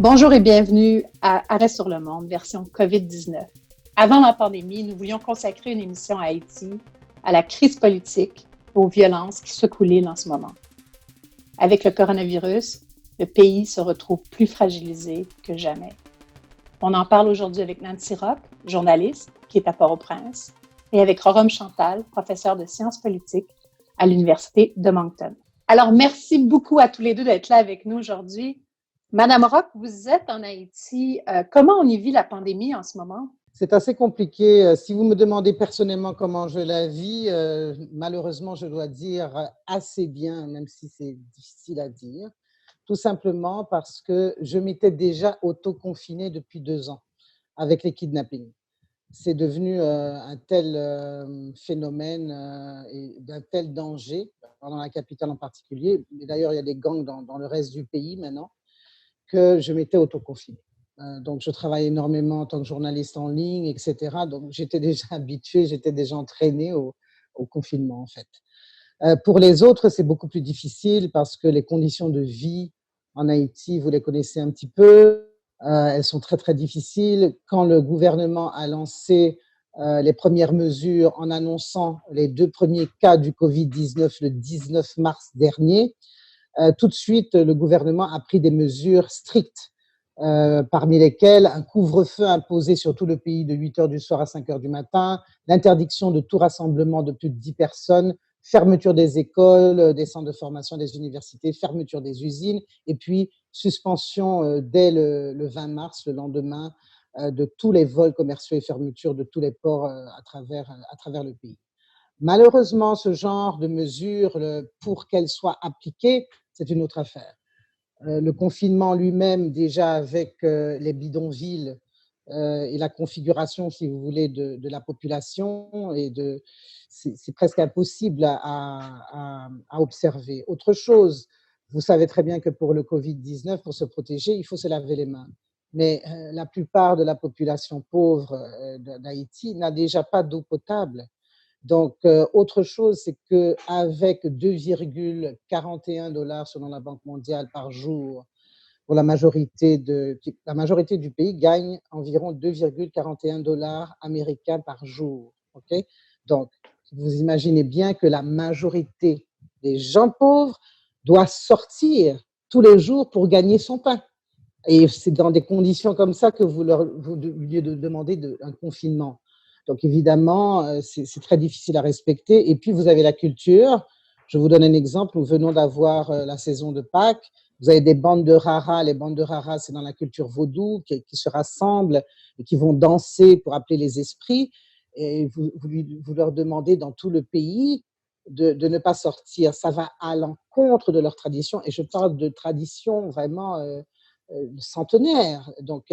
Bonjour et bienvenue à Arrêt sur le monde, version COVID-19. Avant la pandémie, nous voulions consacrer une émission à Haïti, à la crise politique, aux violences qui secouent l'île en ce moment. Avec le coronavirus, le pays se retrouve plus fragilisé que jamais. On en parle aujourd'hui avec Nancy Rock, journaliste, qui est à Port-au-Prince, et avec Rorom Chantal, professeur de sciences politiques à l'Université de Moncton. Alors, merci beaucoup à tous les deux d'être là avec nous aujourd'hui. Madame Rock, vous êtes en Haïti. Comment on y vit la pandémie en ce moment? C'est assez compliqué. Si vous me demandez personnellement comment je la vis, malheureusement, je dois dire assez bien, même si c'est difficile à dire. Tout simplement parce que je m'étais déjà auto-confinée depuis 2 ans avec les kidnappings. C'est devenu un tel phénomène et d'un tel danger, dans la capitale en particulier. Mais d'ailleurs, il y a des gangs dans le reste du pays maintenant, que je m'étais auto-confinée. Donc, je travaille énormément en tant que journaliste en ligne, etc. Donc, j'étais déjà habituée, j'étais déjà entraînée au confinement, en fait. Pour les autres, c'est beaucoup plus difficile parce que les conditions de vie en Haïti, vous les connaissez un petit peu, elles sont très, très difficiles. Quand le gouvernement a lancé les premières mesures en annonçant les 2 premiers cas du Covid-19 le 19 mars dernier, tout de suite, le gouvernement a pris des mesures strictes, parmi lesquelles un couvre-feu imposé sur tout le pays de 8 heures du soir à 5 heures du matin, l'interdiction de tout rassemblement de plus de 10 personnes, fermeture des écoles, des centres de formation, des universités, fermeture des usines, et puis suspension dès le 20 mars, le lendemain, de tous les vols commerciaux et fermeture de tous les ports à travers le pays. Malheureusement, ce genre de mesures, pour qu'elles soient appliquées, c'est une autre affaire. Le confinement lui-même, déjà avec les bidonvilles et la configuration, si vous voulez, de la population, c'est presque impossible à observer. Autre chose, vous savez très bien que pour le Covid-19, pour se protéger, il faut se laver les mains. Mais la plupart de la population pauvre d'Haïti n'a déjà pas d'eau potable. Donc, autre chose, c'est qu'avec 2,41 $ selon la Banque mondiale par jour, pour la majorité du pays gagne environ 2,41 $ américains par jour. Okay. Donc, vous imaginez bien que la majorité des gens pauvres doit sortir tous les jours pour gagner son pain. Et c'est dans des conditions comme ça que vous lui demandez un confinement. Donc évidemment, c'est très difficile à respecter. Et puis vous avez la culture. Je vous donne un exemple. Nous venons d'avoir la saison de Pâques. Vous avez des bandes de rara. Les bandes de rara, c'est dans la culture vaudou qui se rassemblent et qui vont danser pour appeler les esprits. Et vous leur demandez dans tout le pays de ne pas sortir. Ça va à l'encontre de leur tradition. Et je parle de tradition vraiment centenaire. Donc,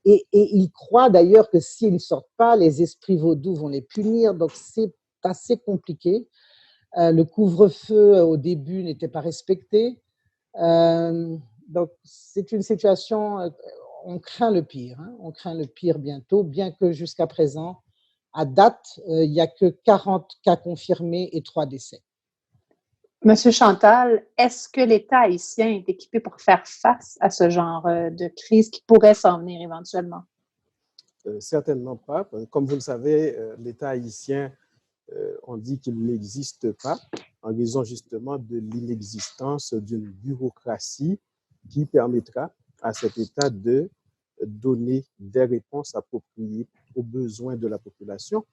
et ils croient d'ailleurs que s'ils ne sortent pas, les esprits vaudous vont les punir. Donc, c'est assez compliqué. Le couvre-feu, au début, n'était pas respecté. Donc, c'est une situation, on craint le pire. Hein, on craint le pire bientôt, bien que jusqu'à présent, à date, il n'y a que 40 cas confirmés et 3 décès. Monsieur Chantal, est-ce que l'État haïtien est équipé pour faire face à ce genre de crise qui pourrait s'en venir éventuellement? Certainement pas. Comme vous le savez, l'État haïtien, on dit qu'il n'existe pas en raison justement de l'inexistence d'une bureaucratie qui permettra à cet État de donner des réponses appropriées aux besoins de la population,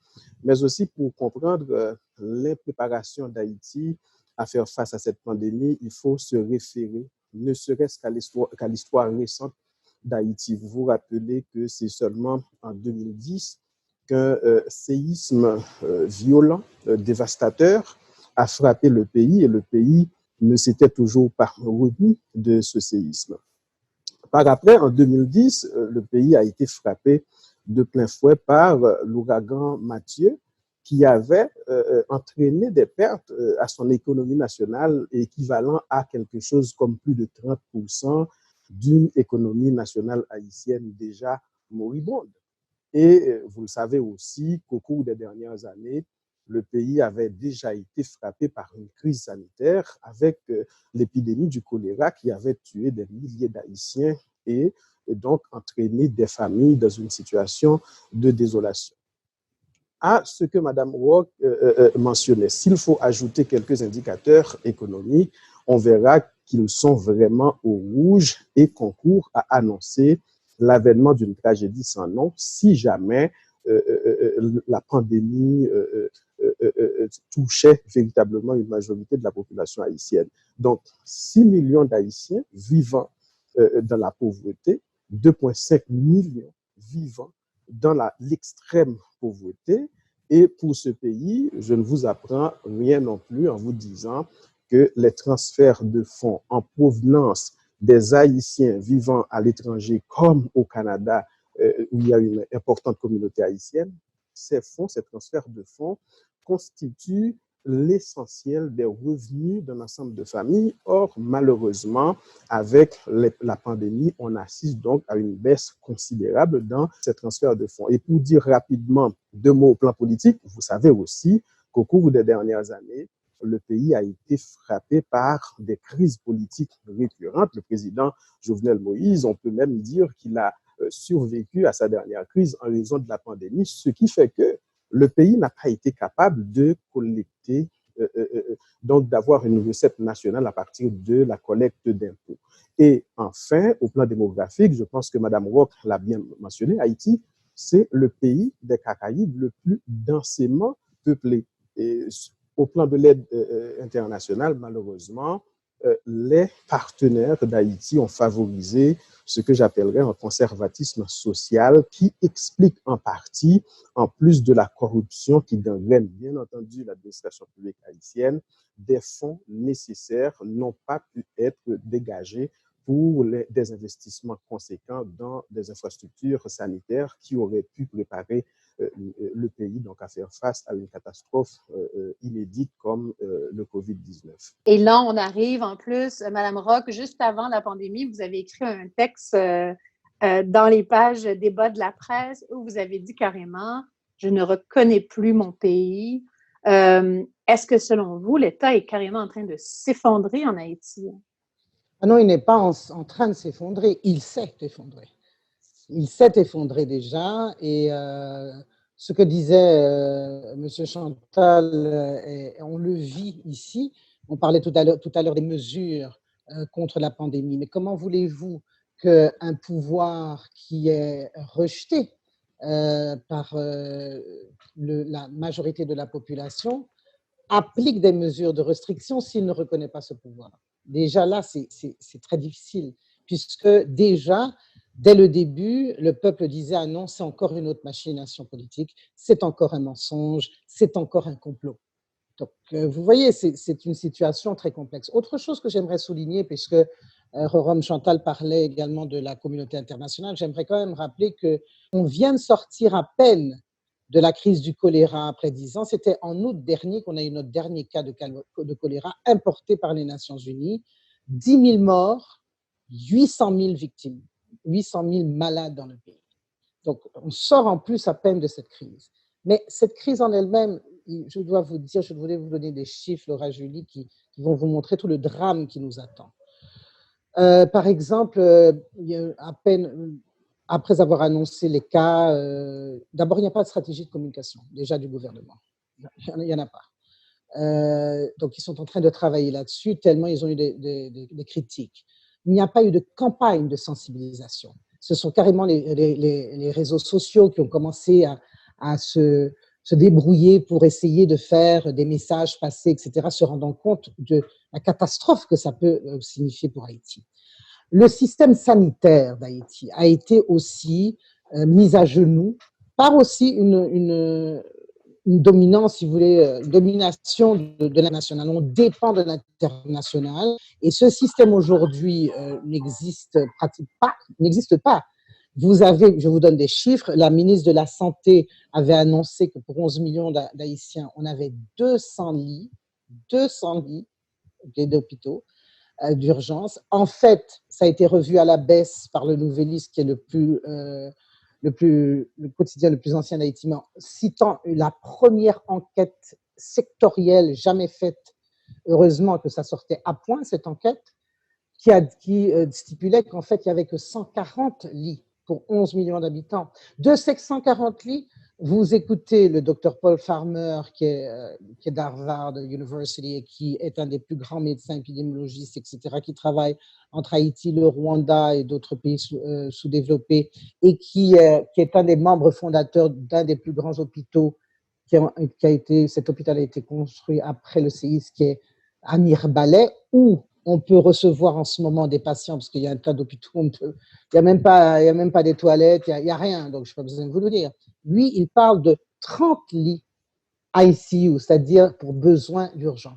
mais aussi pour comprendre l'impréparation d'Haïti à faire face à cette pandémie, il faut se référer, ne serait-ce qu'à l'histoire récente d'Haïti. Vous vous rappelez que c'est seulement en 2010 qu'un séisme violent, dévastateur, a frappé le pays et le pays ne s'était toujours pas remis de ce séisme. Par après, en 2010, le pays a été frappé de plein fouet par l'ouragan Mathieu, qui avait entraîné des pertes à son économie nationale équivalent à quelque chose comme plus de 30% d'une économie nationale haïtienne déjà moribonde. Et vous le savez aussi qu'au cours des dernières années, le pays avait déjà été frappé par une crise sanitaire avec l'épidémie du choléra qui avait tué des milliers d'Haïtiens et donc entraîner des familles dans une situation de désolation. À ce que Mme Rock mentionnait, s'il faut ajouter quelques indicateurs économiques, on verra qu'ils sont vraiment au rouge et concourent à annoncer l'avènement d'une tragédie sans nom si jamais la pandémie touchait véritablement une majorité de la population haïtienne. Donc, 6 millions d'Haïtiens vivant dans la pauvreté, 2,5 millions vivant dans l'extrême pauvreté. Et pour ce pays, je ne vous apprends rien non plus en vous disant que les transferts de fonds en provenance des Haïtiens vivant à l'étranger comme au Canada, où il y a une importante communauté haïtienne, ces transferts de fonds constituent l'essentiel des revenus d'un ensemble de familles. Or, malheureusement, avec la pandémie, on assiste donc à une baisse considérable dans ces transferts de fonds. Et pour dire rapidement 2 mots au plan politique, vous savez aussi qu'au cours des dernières années, le pays a été frappé par des crises politiques récurrentes. Le président Jovenel Moïse, on peut même dire qu'il a survécu à sa dernière crise en raison de la pandémie, ce qui fait que le pays n'a pas été capable de collecter, donc d'avoir une recette nationale à partir de la collecte d'impôts. Et enfin, au plan démographique, je pense que Mme Rock l'a bien mentionné, Haïti, c'est le pays des Caraïbes le plus densément peuplé. Et au plan de l'aide internationale, malheureusement, les partenaires d'Haïti ont favorisé ce que j'appellerais un conservatisme social qui explique en partie, en plus de la corruption qui gangrène bien entendu l'administration publique haïtienne, des fonds nécessaires n'ont pas pu être dégagés pour des investissements conséquents dans des infrastructures sanitaires qui auraient pu préparer le pays donc à faire face à une catastrophe inédite comme le COVID-19. Et là, on arrive en plus, Mme Rock, juste avant la pandémie, vous avez écrit un texte dans les pages débat de la presse où vous avez dit carrément « Je ne reconnais plus mon pays ». Est-ce que selon vous, l'État est carrément en train de s'effondrer en Haïti? Ah non, il n'est pas en train de s'effondrer, il s'est effondré. Il s'est effondré déjà et ce que disait M. Chantal, on le vit ici. On parlait tout à l'heure des mesures contre la pandémie, mais comment voulez-vous qu'un pouvoir qui est rejeté par la majorité de la population applique des mesures de restriction s'il ne reconnaît pas ce pouvoir? Déjà là, c'est très difficile, puisque déjà, dès le début, le peuple disait « Ah non, c'est encore une autre machination politique, c'est encore un mensonge, c'est encore un complot ». Donc, vous voyez, c'est une situation très complexe. Autre chose que j'aimerais souligner, puisque Rorom Chantal parlait également de la communauté internationale, j'aimerais quand même rappeler qu'on vient de sortir à peine de la crise du choléra après 10 ans. C'était en août dernier qu'on a eu notre dernier cas de choléra importé par les Nations Unies. 10 000 morts, 800 000 victimes, 800 000 malades dans le pays. Donc, on sort en plus à peine de cette crise. Mais cette crise en elle-même, je dois vous dire, je voulais vous donner des chiffres, Laura Julie, qui vont vous montrer tout le drame qui nous attend. Par exemple, il y a à peine, après avoir annoncé les cas, d'abord, il n'y a pas de stratégie de communication, déjà du gouvernement. Il n'y en a pas. Donc, ils sont en train de travailler là-dessus, tellement ils ont eu des critiques. Il n'y a pas eu de campagne de sensibilisation. Ce sont carrément les réseaux sociaux qui ont commencé à se débrouiller pour essayer de faire des messages passés, etc., se rendant compte de la catastrophe que ça peut signifier pour Haïti. Le système sanitaire d'Haïti a été aussi mis à genoux par aussi une dominance, si vous voulez, domination de l'international. On dépend de l'international et ce système aujourd'hui n'existe pas. Vous avez, je vous donne des chiffres, la ministre de la Santé avait annoncé que pour 11 millions d'Haïtiens, on avait 200 lits d'hôpitaux d'urgence. En fait, ça a été revu à la baisse par le Nouvelliste, qui est le quotidien le plus ancien d'Haïti, citant la première enquête sectorielle jamais faite. Heureusement que ça sortait à point, cette enquête, qui stipulait qu'en fait, il n'y avait que 140 lits pour 11 millions d'habitants. De ces 140 lits, vous écoutez le docteur Paul Farmer, qui est d'Harvard University et qui est un des plus grands médecins épidémiologistes, etc., qui travaille entre Haïti, le Rwanda et d'autres pays sous-développés, et qui est un des membres fondateurs d'un des plus grands hôpitaux cet hôpital a été construit après le séisme, qui est Amir Balai, où on peut recevoir en ce moment des patients, parce qu'il y a un tas d'hôpitaux, il n'y a même pas des toilettes, il n'y a rien, donc je n'ai pas besoin de vous le dire. Lui, il parle de 30 lits ICU, c'est-à-dire pour besoins urgents.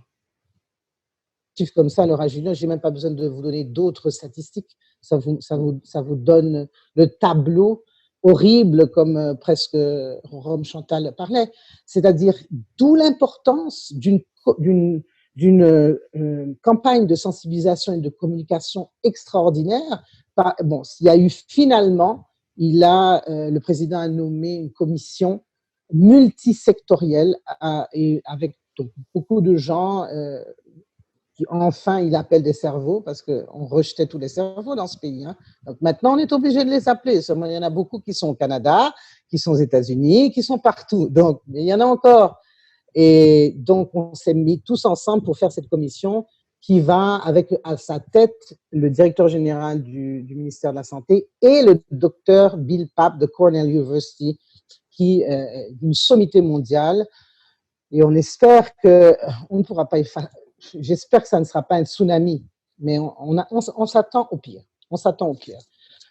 Comme ça, Laura Julien, je n'ai même pas besoin de vous donner d'autres statistiques, ça vous donne le tableau horrible, comme presque Rome Chantal parlait, c'est-à-dire d'où l'importance d'une campagne de sensibilisation et de communication extraordinaire. Bon, il y a eu finalement, le président a nommé une commission multisectorielle et avec donc, beaucoup de gens qui enfin il appelle des cerveaux parce qu'on rejetait tous les cerveaux dans ce pays. Hein. Donc maintenant on est obligé de les appeler. Seulement il y en a beaucoup qui sont au Canada, qui sont aux États-Unis, qui sont partout. Donc il y en a encore. Et donc, on s'est mis tous ensemble pour faire cette commission qui va avec à sa tête le directeur général du ministère de la Santé et le docteur Bill Papp de Cornell University, qui est d'une sommité mondiale. Et on espère qu'on ne pourra pas, j'espère que ça ne sera pas un tsunami, mais on s'attend au pire. On s'attend au pire.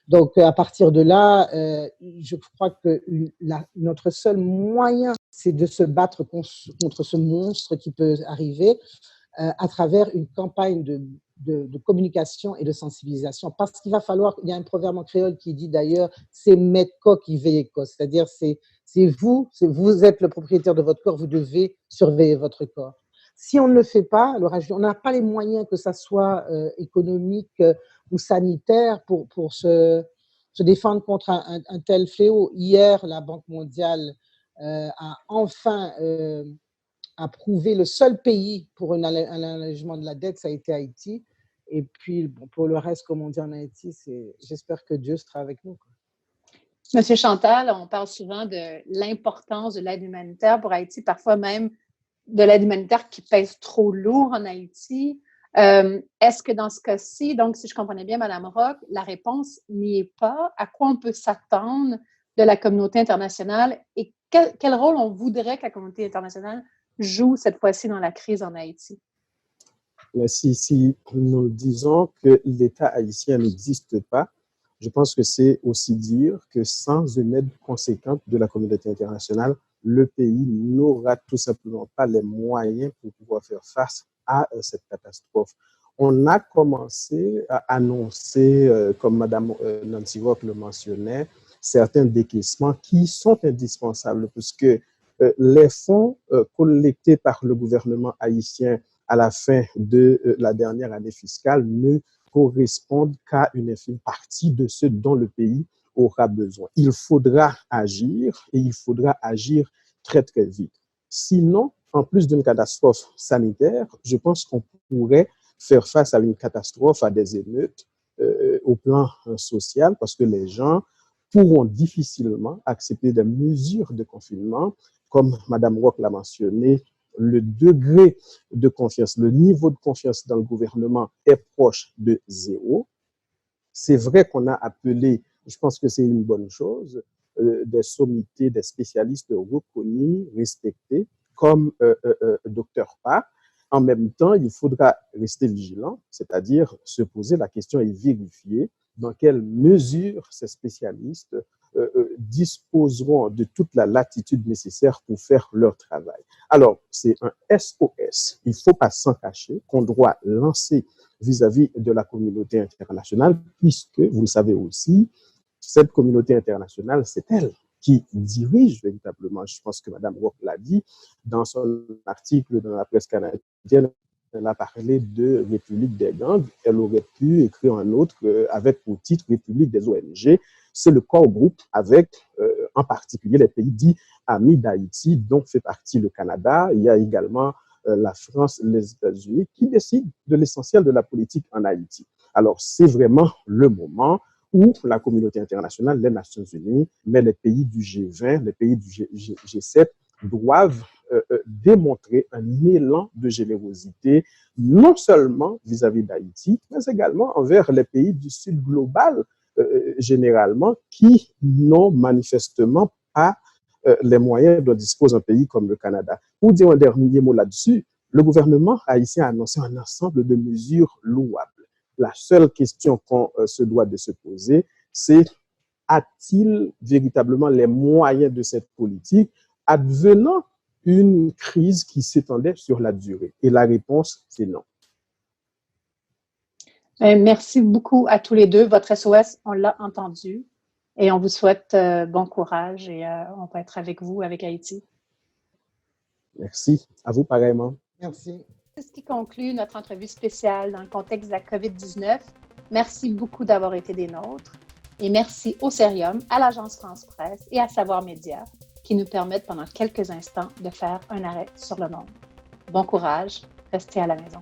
Donc, à partir de là, je crois que notre seul moyen, c'est de se battre contre ce monstre qui peut arriver à travers une campagne de communication et de sensibilisation. Parce qu'il va falloir, il y a un proverbe en créole qui dit d'ailleurs, c'est mettre corps qui veille corps. C'est-à-dire, vous êtes le propriétaire de votre corps, vous devez surveiller votre corps. Si on ne le fait pas, on n'a pas les moyens, que ça soit économique ou sanitaire, pour se défendre contre un tel fléau. Hier, la Banque mondiale a enfin approuvé le seul pays pour un allègement de la dette, ça a été Haïti. Et puis, bon, pour le reste, comme on dit en Haïti, j'espère que Dieu sera avec nous. Monsieur Chantal, on parle souvent de l'importance de l'aide humanitaire pour Haïti, parfois même de l'aide humanitaire qui pèse trop lourd en Haïti. Est-ce que dans ce cas-ci, donc si je comprenais bien, Mme Rock, la réponse n'y est pas? À quoi on peut s'attendre de la communauté internationale et quel rôle on voudrait que la communauté internationale joue cette fois-ci dans la crise en Haïti? Mais si nous disons que l'État haïtien n'existe pas, je pense que c'est aussi dire que sans une aide conséquente de la communauté internationale, le pays n'aura tout simplement pas les moyens pour pouvoir faire face à cette catastrophe. On a commencé à annoncer, comme Mme Nancy Rock le mentionnait, certains décaissements qui sont indispensables puisque les fonds collectés par le gouvernement haïtien à la fin de la dernière année fiscale ne correspondent qu'à une infime partie de ce dont le pays aura besoin. Il faudra agir et il faudra agir très, très vite. Sinon, en plus d'une catastrophe sanitaire, je pense qu'on pourrait faire face à une catastrophe, à des émeutes au plan social, parce que les gens pourront difficilement accepter des mesures de confinement, comme Mme Rock l'a mentionné. Le degré de confiance, le niveau de confiance dans le gouvernement est proche de zéro. C'est vrai qu'on a appelé, je pense que c'est une bonne chose, des sommités, des spécialistes reconnus, respectés, comme Dr Papp. En même temps, il faudra rester vigilant, c'est-à-dire se poser la question et vérifier dans quelle mesure ces spécialistes disposeront de toute la latitude nécessaire pour faire leur travail. Alors, c'est un SOS, il ne faut pas s'en cacher, qu'on doit lancer vis-à-vis de la communauté internationale, puisque, vous le savez aussi, cette communauté internationale, c'est elle qui dirige véritablement, je pense que Mme Rock l'a dit, dans son article dans la presse canadienne, elle a parlé de République des gangs, elle aurait pu écrire un autre avec pour titre République des ONG. C'est le core groupe avec, en particulier, les pays dits amis d'Haïti, dont fait partie le Canada. Il y a également la France, les États-Unis, qui décident de l'essentiel de la politique en Haïti. Alors, c'est vraiment le moment où la communauté internationale, les Nations Unies, mais les pays du G20, les pays du G7 doivent démontrer un élan de générosité, non seulement vis-à-vis d'Haïti, mais également envers les pays du Sud global, généralement, qui n'ont manifestement pas les moyens dont dispose un pays comme le Canada. Pour dire un dernier mot là-dessus, le gouvernement haïtien a annoncé un ensemble de mesures louables. La seule question qu'on se doit de se poser, c'est a-t-il véritablement les moyens de cette politique advenant une crise qui s'étendait sur la durée? Et la réponse, c'est non. Merci beaucoup à tous les deux. Votre SOS, on l'a entendu et on vous souhaite bon courage et on va être avec vous, avec Haïti. Merci. À vous pareillement. Merci. C'est ce qui conclut notre entrevue spéciale dans le contexte de la COVID-19. Merci beaucoup d'avoir été des nôtres et merci au Cerium, à l'Agence France-Presse et à Savoir Média qui nous permettent pendant quelques instants de faire un arrêt sur le monde. Bon courage, restez à la maison.